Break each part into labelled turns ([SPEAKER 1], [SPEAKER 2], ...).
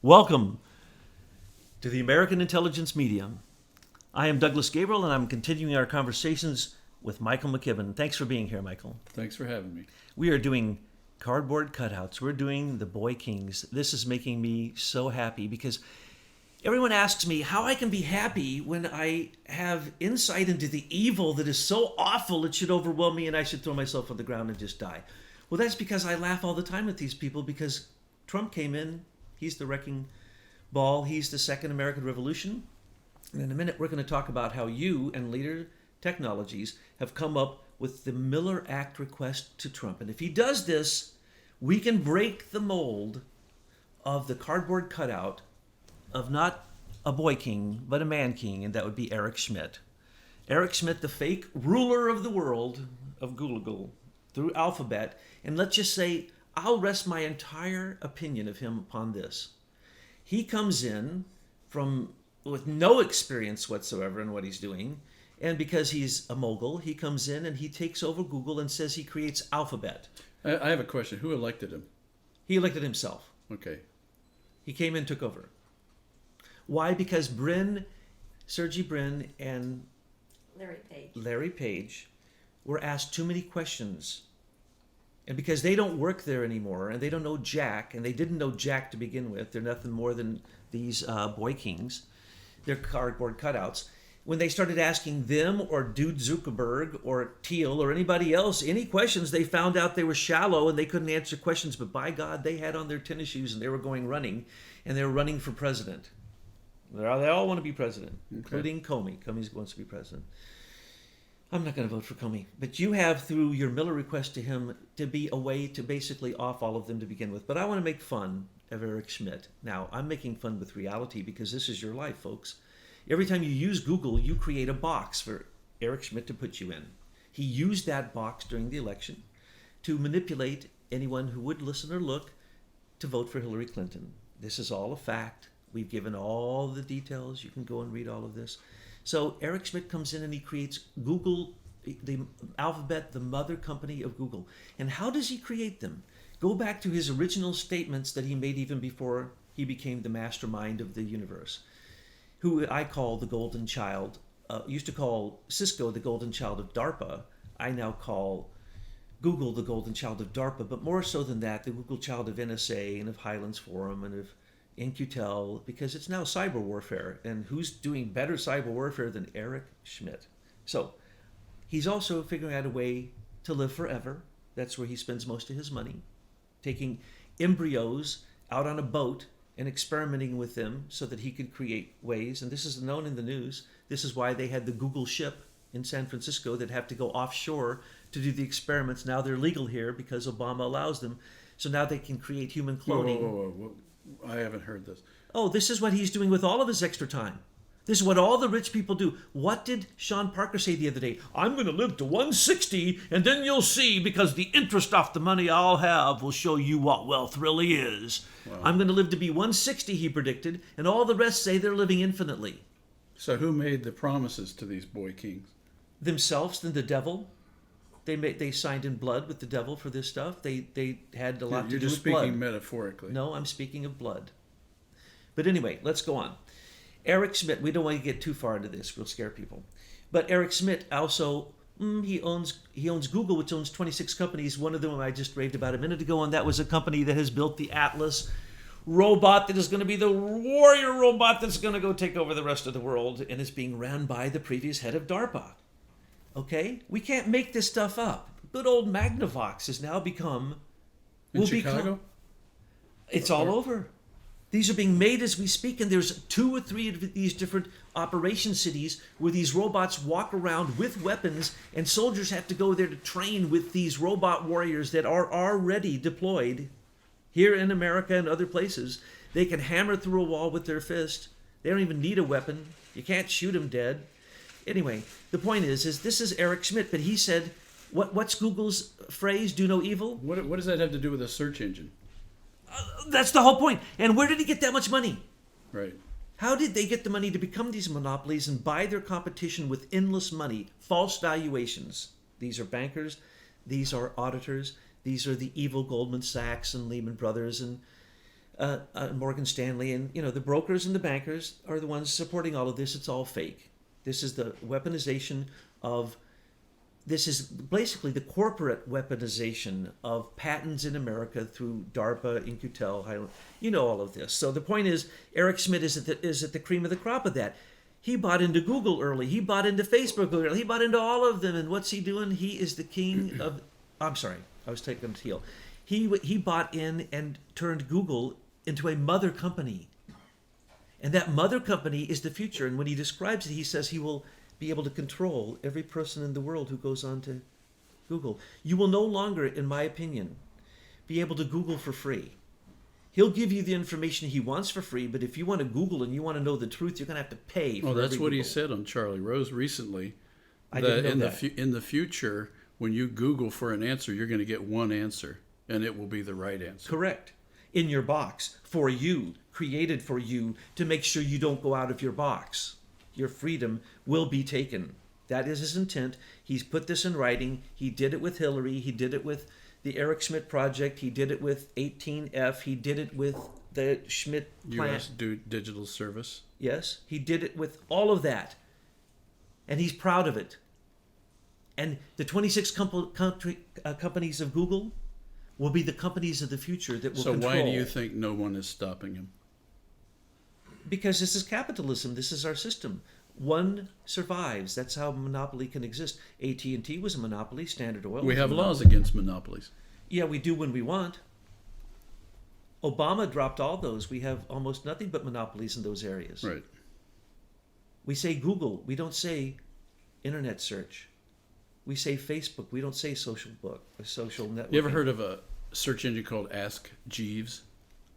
[SPEAKER 1] Welcome to the American Intelligence Media. I am Douglas Gabriel, and I'm continuing our conversations with Michael McKibben. Thanks for being here, Michael.
[SPEAKER 2] Thanks for having me.
[SPEAKER 1] We are doing cardboard cutouts. We're doing the Boy Kings. This is making me so happy because everyone asks me how I can be happy when I have insight into the evil that is so awful it should overwhelm me and I should throw myself on the ground and just die. Well, that's because I laugh all the time at these people because Trump came in. He's the wrecking ball. He's the second American Revolution. And in a minute, we're going to talk about how you and Leader Technologies have come up with the Miller Act request to Trump. And if he does this, we can break the mold of the cardboard cutout of not a boy king, but a man king, and that would be Eric Schmidt. Eric Schmidt, the fake ruler of the world of Google through Alphabet. And let's just say, I'll rest my entire opinion of him upon this. He comes in with no experience whatsoever in what he's doing, and because he's a mogul, he comes in and he takes over Google and says he creates Alphabet.
[SPEAKER 2] I have a question. Who elected him?
[SPEAKER 1] He elected himself.
[SPEAKER 2] Okay.
[SPEAKER 1] He came in and took over. Why? Because Sergey Brin and Larry Page were asked too many questions. And because they don't work there anymore, and they don't know Jack, and they didn't know Jack to begin with, they're nothing more than these boy kings. They're cardboard cutouts. When they started asking them or Dude Zuckerberg or Thiel or anybody else any questions, they found out they were shallow and they couldn't answer questions. But by God, they had on their tennis shoes and they were going running, and they were running for president. They all want to be president, including Comey. Comey wants to be president. I'm not going to vote for Comey. But you have, through your Miller request to him, to be a way to basically off all of them to begin with. But I want to make fun of Eric Schmidt. Now, I'm making fun with reality because this is your life, folks. Every time you use Google, you create a box for Eric Schmidt to put you in. He used that box during the election to manipulate anyone who would listen or look to vote for Hillary Clinton. This is all a fact. We've given all the details. You can go and read all of this. So Eric Schmidt comes in and he creates Google, the Alphabet, the mother company of Google. And how does he create them? Go back to his original statements that he made even before he became the mastermind of the universe, who I call the golden child. Used to call Cisco the golden child of DARPA. I now call Google the golden child of DARPA, but more so than that, the Google child of NSA and of Highlands Forum and of In-Q-Tel, because it's now cyber warfare. And who's doing better cyber warfare than Eric Schmidt? So he's also figuring out a way to live forever. That's where he spends most of his money, taking embryos out on a boat and experimenting with them so that he could create ways. And this is known in the news. This is why they had the Google ship in San Francisco that have to go offshore to do the experiments. Now they're legal here because Obama allows them. So now they can create human cloning.
[SPEAKER 2] Whoa. I haven't heard this.
[SPEAKER 1] Oh, this is what he's doing with all of his extra time. This is what all the rich people do. What did Sean Parker say the other day? I'm going to live to 160, and then you'll see, because the interest off the money I'll have will show you what wealth really is. Wow. I'm going to live to be 160, he predicted, and all the rest say they're living infinitely.
[SPEAKER 2] So who made the promises to these boy kings?
[SPEAKER 1] Themselves and the devil. They signed in blood with the devil for this stuff. They had a lot to do with blood.
[SPEAKER 2] You're just speaking metaphorically.
[SPEAKER 1] No, I'm speaking of blood. But anyway, let's go on. Eric Schmidt, we don't want to get too far into this. We'll scare people. But Eric Schmidt also, he owns Google, which owns 26 companies. One of them I just raved about a minute ago, and that was a company that has built the Atlas robot that is going to be the warrior robot that's going to go take over the rest of the world, and is being ran by the previous head of DARPA. Okay? We can't make this stuff up. Good old Magnavox has now become...
[SPEAKER 2] In Chicago?
[SPEAKER 1] It's all over. These are being made as we speak, and there's 2 or 3 of these different operation cities where these robots walk around with weapons, and soldiers have to go there to train with these robot warriors that are already deployed here in America and other places. They can hammer through a wall with their fist. They don't even need a weapon. You can't shoot them dead. Anyway, the point is this is Eric Schmidt, but he said, what's Google's phrase, do no evil?
[SPEAKER 2] What does that have to do with a search engine?
[SPEAKER 1] That's the whole point. And where did he get that much money?
[SPEAKER 2] Right.
[SPEAKER 1] How did they get the money to become these monopolies and buy their competition with endless money, false valuations? These are bankers, these are auditors, these are the evil Goldman Sachs and Lehman Brothers and Morgan Stanley, and the brokers and the bankers are the ones supporting all of this. It's all fake. This is the weaponization of. This is basically the corporate weaponization of patents in America through DARPA, In-Q-Tel, all of this. So the point is, Eric Schmidt is at the cream of the crop of that. He bought into Google early. He bought into Facebook early. He bought into all of them. And what's he doing? He is the king of. I'm sorry, I was taking his heel. He bought in and turned Google into a mother company. And that mother company is the future. And when he describes it, he says he will be able to control every person in the world who goes on to Google. You will no longer, in my opinion, be able to Google for free. He'll give you the information he wants for free, but if you want to Google and you want to know the truth, you're going to have to pay for
[SPEAKER 2] Well, that's
[SPEAKER 1] every
[SPEAKER 2] what
[SPEAKER 1] Google.
[SPEAKER 2] he said on Charlie Rose recently.
[SPEAKER 1] I didn't know that.
[SPEAKER 2] In the future, when you Google for an answer, you're going to get one answer, and it will be the right answer.
[SPEAKER 1] Correct. In your box, for you, created for you, to make sure you don't go out of your box. Your freedom will be taken. That is his intent. He's put this in writing. He did it with Hillary. He did it with the Eric Schmidt Project. He did it with 18F. He did it with the Schmidt plant.
[SPEAKER 2] U.S. Digital Service.
[SPEAKER 1] Yes, he did it with all of that. And he's proud of it. And the 26 companies of Google will be the companies of the future that will control.
[SPEAKER 2] So why do you think no one is stopping him?
[SPEAKER 1] Because this is capitalism. This is our system. One survives. That's how monopoly can exist. AT&T was a monopoly. Standard Oil.
[SPEAKER 2] We have
[SPEAKER 1] was a
[SPEAKER 2] laws
[SPEAKER 1] monopoly.
[SPEAKER 2] against monopolies.
[SPEAKER 1] Yeah, we do when we want. Obama dropped all those. We have almost nothing but monopolies in those areas.
[SPEAKER 2] Right.
[SPEAKER 1] We say Google. We don't say internet search. We say Facebook. We don't say social book or social network.
[SPEAKER 2] You ever heard of a search engine called Ask Jeeves?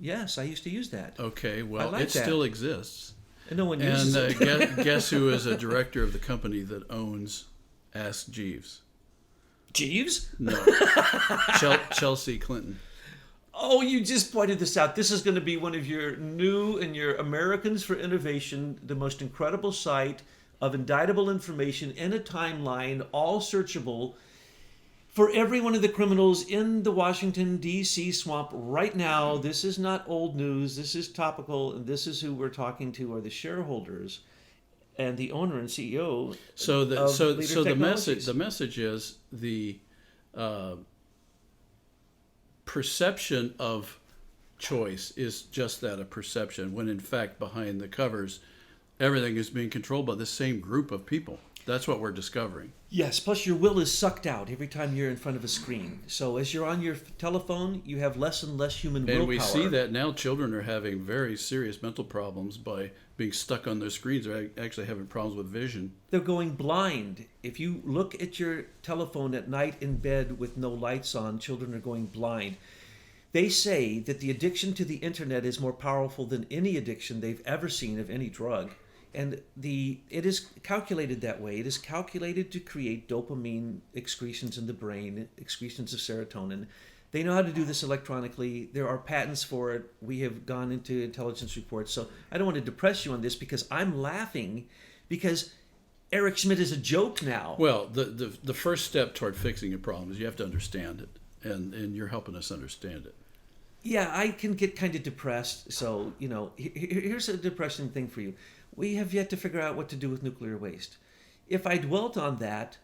[SPEAKER 1] Yes, I used to use that.
[SPEAKER 2] Okay, well,
[SPEAKER 1] like
[SPEAKER 2] it
[SPEAKER 1] that.
[SPEAKER 2] still exists.
[SPEAKER 1] And no one uses
[SPEAKER 2] And
[SPEAKER 1] it.
[SPEAKER 2] guess who is a director of the company that owns Ask Jeeves?
[SPEAKER 1] Jeeves?
[SPEAKER 2] No. Chelsea Clinton.
[SPEAKER 1] Oh, you just pointed this out. This is going to be one of your new and your Americans for Innovation, the most incredible site of indictable information in a timeline, all searchable for every one of the criminals in the Washington, D.C. swamp right now. This is not old news. This is topical, and this is who we're talking to are the shareholders and the owner and CEO.
[SPEAKER 2] So the
[SPEAKER 1] Technologies.
[SPEAKER 2] message is the perception of choice is just that, a perception, when in fact behind the covers everything is being controlled by the same group of people. That's what we're discovering.
[SPEAKER 1] Yes, plus your will is sucked out every time you're in front of a screen. So as you're on your telephone, you have less and less human willpower.
[SPEAKER 2] And we see that now children are having very serious mental problems by being stuck on their screens. They're actually having problems with vision.
[SPEAKER 1] They're going blind. If you look at your telephone at night in bed with no lights on, children are going blind. They say that the addiction to the internet is more powerful than any addiction they've ever seen of any drug. And it is calculated that way. It is calculated to create dopamine excretions in the brain, excretions of serotonin. They know how to do this electronically. There are patents for it. We have gone into intelligence reports. So I don't want to depress you on this because I'm laughing because Eric Schmidt is a joke now.
[SPEAKER 2] Well, the first step toward fixing a problem is you have to understand it. And you're helping us understand it.
[SPEAKER 1] Yeah, I can get kind of depressed. So, here's a depressing thing for you. We have yet to figure out what to do with nuclear waste. If I dwelt on that,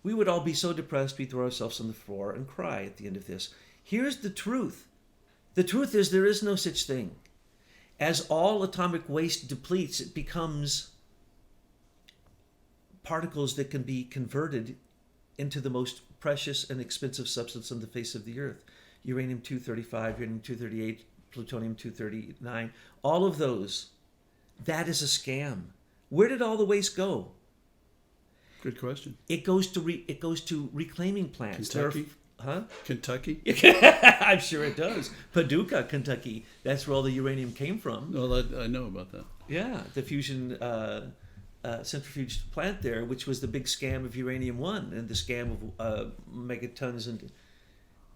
[SPEAKER 1] we would all be so depressed we'd throw ourselves on the floor and cry at the end of this. Here's the truth. The truth is there is no such thing. As all atomic waste depletes, it becomes particles that can be converted into the most precious and expensive substance on the face of the earth. Uranium-235, uranium-238, plutonium-239, all of those. That is a scam. Where did all the waste go?
[SPEAKER 2] Good question.
[SPEAKER 1] It goes to reclaiming plants.
[SPEAKER 2] Kentucky?
[SPEAKER 1] Huh?
[SPEAKER 2] Kentucky?
[SPEAKER 1] I'm sure it does. Paducah, Kentucky. That's where all the uranium came from.
[SPEAKER 2] Well, I know about that.
[SPEAKER 1] Yeah, the fusion centrifuge plant there, which was the big scam of uranium-1 and the scam of megatons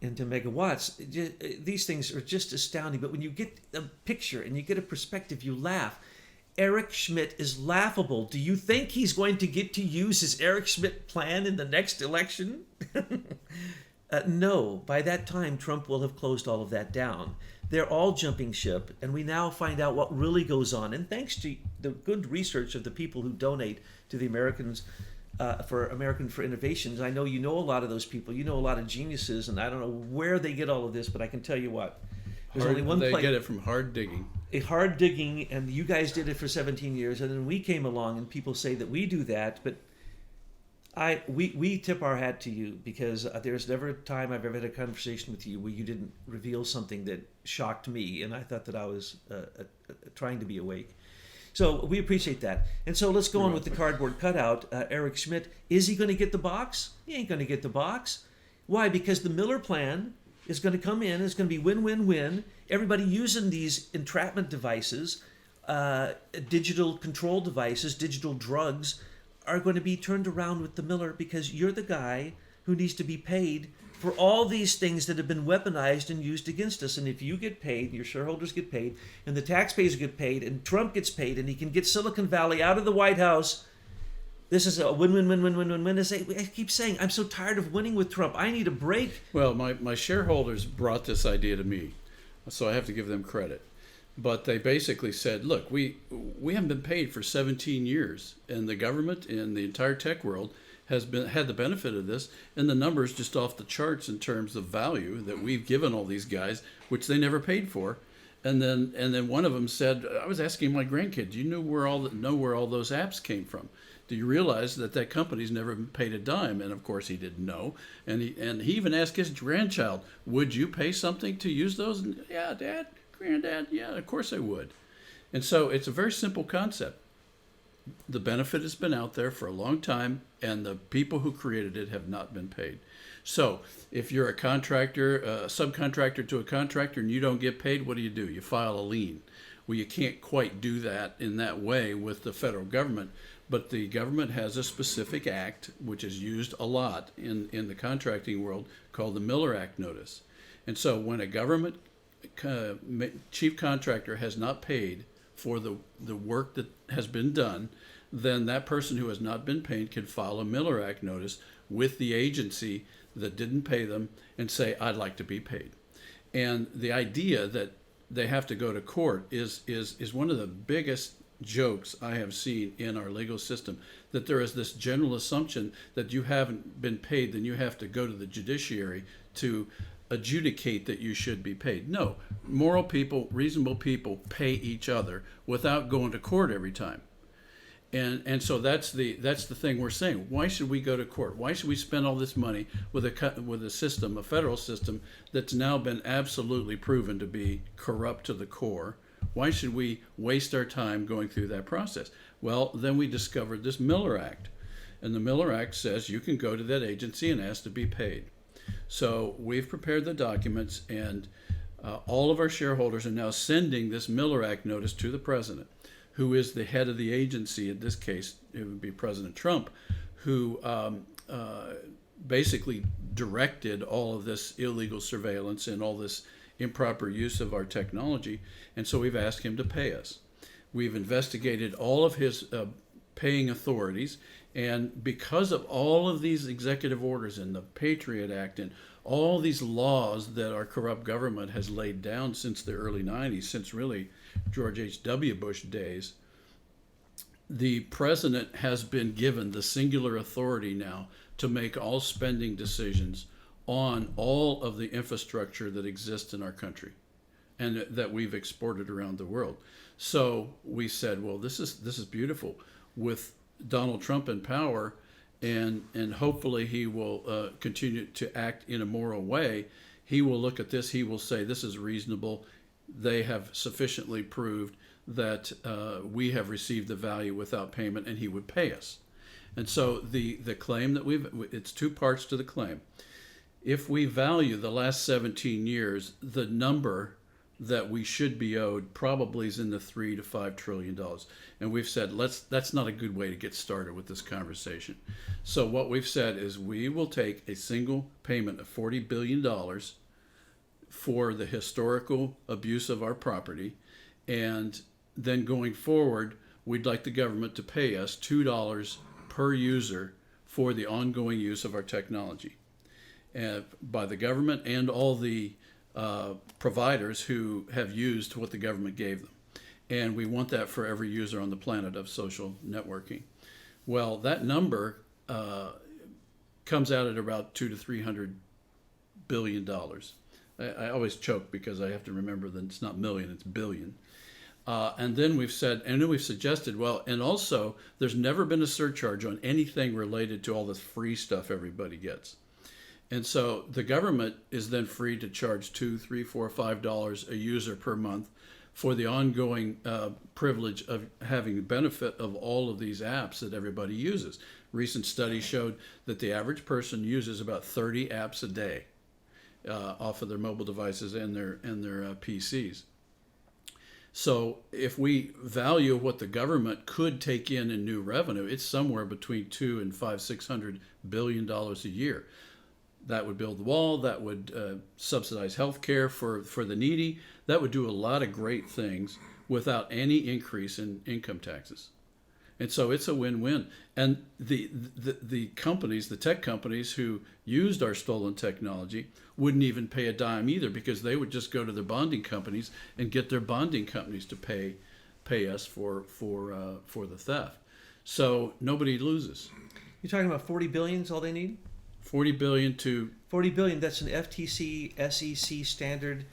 [SPEAKER 1] into megawatts. These things are just astounding. But when you get a picture and you get a perspective, you laugh. Eric Schmidt is laughable. Do you think he's going to get to use his Eric Schmidt plan in the next election? No. By that time, Trump will have closed all of that down. they're all jumping ship, and we now find out what really goes on. And thanks to the good research of the people who donate to the Americans for Innovations, I know you know a lot of those people. You know a lot of geniuses, and I don't know where they get all of this, but I can tell you what. There's only one
[SPEAKER 2] They
[SPEAKER 1] place.
[SPEAKER 2] get it from hard digging.
[SPEAKER 1] Hard digging, and you guys did it for 17 years, and then we came along, and people say that we do that, but we tip our hat to you, because there's never a time I've ever had a conversation with you where you didn't reveal something that shocked me, and I thought that I was trying to be awake. So we appreciate that. And so let's go on with the cardboard cutout. Eric Schmidt, is he going to get the box? He ain't going to get the box. Why? Because the Miller plan is going to come in. It's going to be win-win-win. Everybody using these entrapment devices, digital control devices, digital drugs, are going to be turned around with the Miller, because you're the guy who needs to be paid for all these things that have been weaponized and used against us. And if you get paid, your shareholders get paid, and the taxpayers get paid, and Trump gets paid, and he can get Silicon Valley out of the White House, this is a win-win-win-win-win-win. I keep saying, I'm so tired of winning with Trump. I need a break.
[SPEAKER 2] Well, my shareholders brought this idea to me, so I have to give them credit. But they basically said, look, we haven't been paid for 17 years, and the government and the entire tech world had the benefit of this, and the numbers just off the charts in terms of value that we've given all these guys, which they never paid for. And then one of them said, I was asking my grandkid, do you know where all those apps came from? Do you realize that company's never been paid a dime? And of course he didn't know. And he even asked his grandchild, would you pay something to use those? And, yeah, Dad, Granddad, yeah, of course I would. And so it's a very simple concept. The benefit has been out there for a long time, and the people who created it have not been paid. So if you're a contractor, a subcontractor to a contractor, and you don't get paid, what do? You file a lien. Well, you can't quite do that in that way with the federal government, but the government has a specific act, which is used a lot in the contracting world, called the Miller Act notice. And so when a government chief contractor has not paid for the work that has been done, then that person who has not been paid can file a Miller Act notice with the agency that didn't pay them and say, I'd like to be paid. And the idea that they have to go to court is one of the biggest jokes I have seen in our legal system, that there is this general assumption that you haven't been paid, then you have to go to the judiciary to adjudicate that you should be paid. No, moral people, reasonable people pay each other without going to court every time. And so that's the thing we're saying. Why should we go to court? Why should we spend all this money with a system, a federal system that's now been absolutely proven to be corrupt to the core? Why should we waste our time going through that process? Well, then we discovered this Miller Act. And the Miller Act says you can go to that agency and ask to be paid. So we've prepared the documents, and all of our shareholders are now sending this Miller Act notice to the president, who is the head of the agency. In this case, it would be President Trump, who basically directed all of this illegal surveillance and all this improper use of our technology. And so we've asked him to pay us. We've investigated all of his paying authorities. And because of all of these executive orders and the Patriot Act and all these laws that our corrupt government has laid down since the early 90s, since really George H.W. Bush days, the president has been given the singular authority now to make all spending decisions on all of the infrastructure that exists in our country and that we've exported around the world. So we said, well, this is beautiful. With Donald Trump in power, and hopefully he will continue to act in a moral way, he will look at this, he will say, this is reasonable. They have sufficiently proved that we have received the value without payment, and he would pay us. And so the claim that it's two parts to the claim. If we value the last 17 years, the number that we should be owed probably is in the $3 to $5 trillion. And we've said, that's not a good way to get started with this conversation. So what we've said is we will take a single payment of $40 billion for the historical abuse of our property. And then going forward, we'd like the government to pay us $2 per user for the ongoing use of our technology by the government and all the providers who have used what the government gave them. And we want that for every user on the planet of social networking. Well, that number comes out at about $200 to $300 billion. I always choke because I have to remember that it's not million, it's billion. And then we've suggested, well, and also there's never been a surcharge on anything related to all this free stuff everybody gets. And so the government is then free to charge $2, $3, $4, $5 a user per month for the ongoing privilege of having the benefit of all of these apps that everybody uses. Recent studies showed that the average person uses about 30 apps a day off of their mobile devices and their PCs. So if we value what the government could take in new revenue, it's somewhere between $200 and $500-600 billion a year. That would build the wall. That would subsidize health care for the needy. That would do a lot of great things without any increase in income taxes. And so it's a win-win. And the companies, the tech companies who used our stolen technology wouldn't even pay a dime either, because they would just go to their bonding companies and get their bonding companies to pay us for the theft. So nobody loses.
[SPEAKER 1] You're talking about 40 billion is all they need?
[SPEAKER 2] 40 billion to
[SPEAKER 1] 40 billion. That's an FTC SEC standard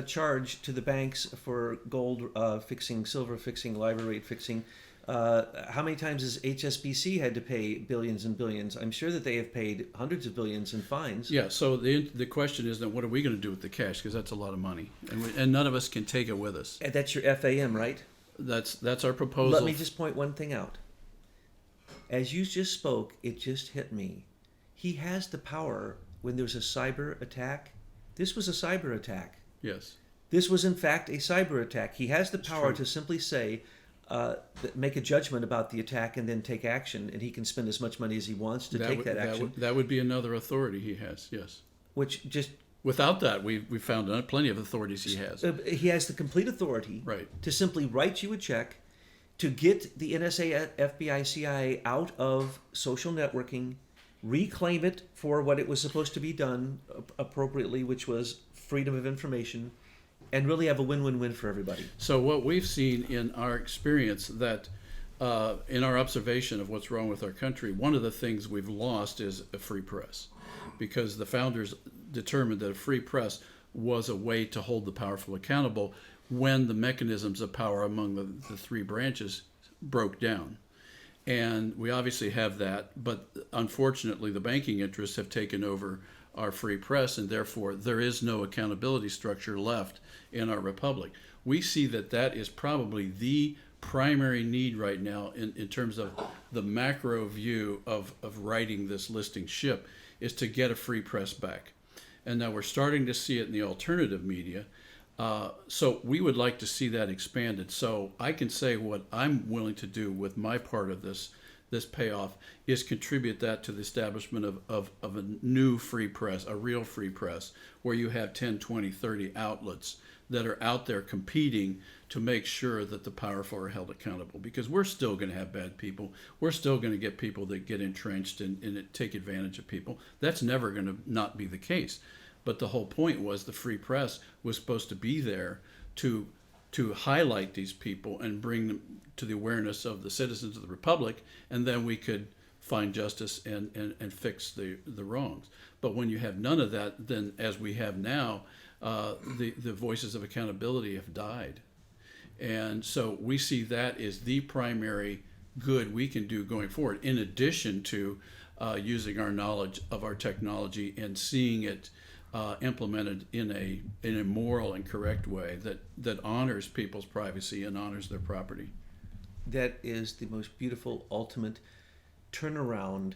[SPEAKER 1] charge to the banks for gold fixing, silver fixing, LIBOR rate fixing. How many times has HSBC had to pay billions and billions? I'm sure that they have paid hundreds of billions in fines.
[SPEAKER 2] Yeah. So the question is then, what are we going to do with the cash? Because that's a lot of money, and none of us can take it with us.
[SPEAKER 1] And that's your FAM, right?
[SPEAKER 2] That's our proposal.
[SPEAKER 1] Let me just point one thing out. As you just spoke, it just hit me. He has the power when there's a cyber attack. This was a cyber attack.
[SPEAKER 2] Yes.
[SPEAKER 1] This was in fact a cyber attack. He has the power to simply say, make a judgment about the attack and then take action, and he can spend as much money as he wants to take that action.
[SPEAKER 2] That would be another authority he has, yes.
[SPEAKER 1] Which just...
[SPEAKER 2] Without that, we found plenty of authorities he has.
[SPEAKER 1] He has the complete authority to simply write you a check to get the NSA, FBI, CIA out of social networking, reclaim it for what it was supposed to be done appropriately, which was freedom of information, and really have a win-win-win for everybody.
[SPEAKER 2] So what we've seen in our experience, that in our observation of what's wrong with our country, one of the things we've lost is a free press, because the founders determined that a free press was a way to hold the powerful accountable when the mechanisms of power among the three branches broke down. And we obviously have that, but unfortunately the banking interests have taken over our free press, and therefore there is no accountability structure left in our republic. We see that is probably the primary need right now in terms of the macro view of righting this listing ship, is to get a free press back. And now we're starting to see it in the alternative media. So we would like to see that expanded. So I can say what I'm willing to do with my part of this payoff is contribute that to the establishment of a new free press, a real free press, where you have 10, 20, 30 outlets that are out there competing to make sure that the powerful are held accountable. Because we're still going to have bad people. We're still going to get people that get entrenched and take advantage of people. That's never going to not be the case. But the whole point was the free press was supposed to be there to highlight these people and bring them to the awareness of the citizens of the republic, and then we could find justice and fix the wrongs. But when you have none of that, then as we have now, the voices of accountability have died. And so we see that as the primary good we can do going forward, in addition to using our knowledge of our technology and seeing it implemented in a moral and correct way that honors people's privacy and honors their property.
[SPEAKER 1] That is the most beautiful, ultimate turnaround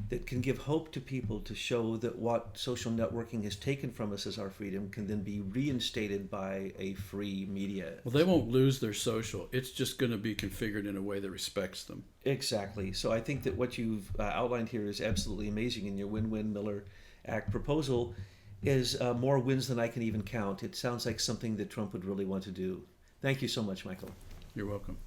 [SPEAKER 1] that can give hope to people, to show that what social networking has taken from us as our freedom can then be reinstated by a free media.
[SPEAKER 2] Well, they won't lose their social. It's just going to be configured in a way that respects them.
[SPEAKER 1] Exactly. So I think that what you've outlined here is absolutely amazing, and your Win-Win Miller Act proposal is more wins than I can even count. It sounds like something that Trump would really want to do. Thank you so much, Michael.
[SPEAKER 2] You're welcome.